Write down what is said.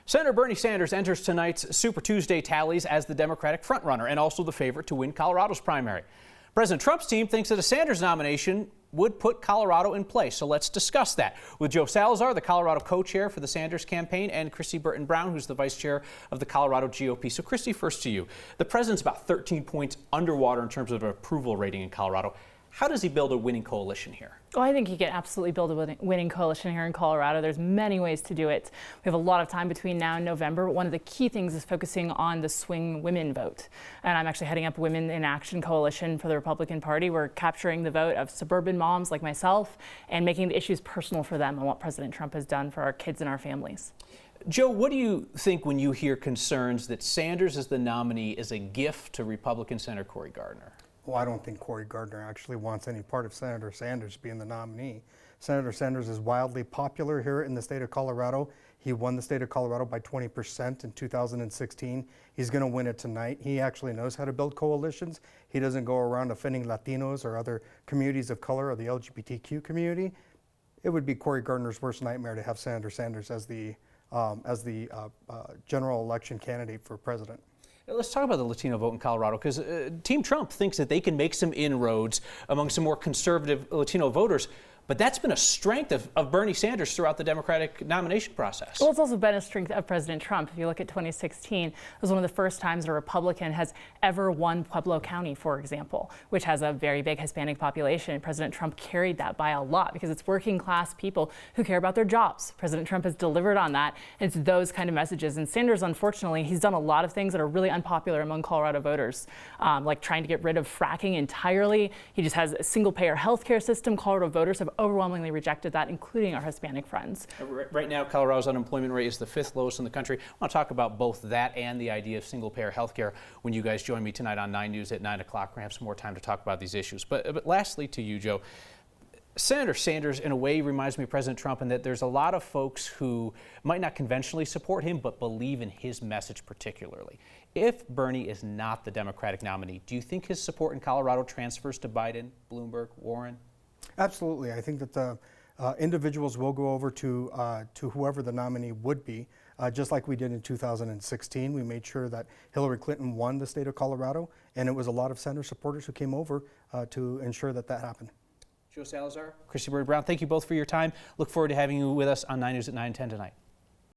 Senator Bernie Sanders enters tonight's Super Tuesday tallies as the Democratic frontrunner and also the favorite to win Colorado's primary. President Trump's team thinks that a Sanders nomination would put Colorado in place. So let's discuss that with Joe Salazar, the Colorado co-chair for the Sanders campaign, and Kristi Burton Brown, who's the vice chair of the Colorado GOP. So Kristi, first to you. The president's about 13 points underwater in terms of approval rating in Colorado. How does he build a winning coalition here? Well, I think he can absolutely build a winning coalition here in Colorado. There's many ways to do it. We have a lot of time between now and November, but one of the key things is focusing on the swing women vote. And I'm actually heading up Women in Action Coalition for the Republican Party. We're capturing the vote of suburban moms like myself and making the issues personal for them and what President Trump has done for our kids and our families. Joe, what do you think when you hear concerns that Sanders as the nominee is a gift to Republican Senator Cory Gardner? Well, I don't think Cory Gardner actually wants any part of Senator Sanders being the nominee. Senator Sanders is wildly popular here in the state of Colorado. He won the state of Colorado by 20% in 2016. He's going to win it tonight. He actually knows how to build coalitions. He doesn't go around offending Latinos or other communities of color or the LGBTQ community. It would be Cory Gardner's worst nightmare to have Senator Sanders as the general election candidate for president. Let's talk about the Latino vote in Colorado, because Team Trump thinks that they can make some inroads among some more conservative Latino voters. But that's been a strength of Bernie Sanders throughout the Democratic nomination process. Well, it's also been a strength of President Trump. If you look at 2016, it was one of the first times a Republican has ever won Pueblo County, for example, which has a very big Hispanic population. And President Trump carried that by a lot because it's working class people who care about their jobs. President Trump has delivered on that. And it's those kind of messages. And Sanders, unfortunately, he's done a lot of things that are really unpopular among Colorado voters, like trying to get rid of fracking entirely. He just has a single-payer health care system. Colorado voters have overwhelmingly rejected that, including our Hispanic friends. Right now, Colorado's unemployment rate is the 5th lowest in the country. I want to talk about both that and the idea of single-payer health care when you guys join me tonight on 9 News at 9 o'clock. We're going to have some more time to talk about these issues. But lastly to you, Joe, Senator Sanders, in a way, reminds me of President Trump in that there's a lot of folks who might not conventionally support him, but believe in his message particularly. If Bernie is not the Democratic nominee, do you think his support in Colorado transfers to Biden, Bloomberg, Warren? Absolutely. I think that the individuals will go over to whoever the nominee would be, just like we did in 2016. We made sure that Hillary Clinton won the state of Colorado, and it was a lot of Sanders supporters who came over to ensure that that happened. Joe Salazar, Kristi Burton Brown, thank you both for your time. Look forward to having you with us on 9 News at 9:10 tonight.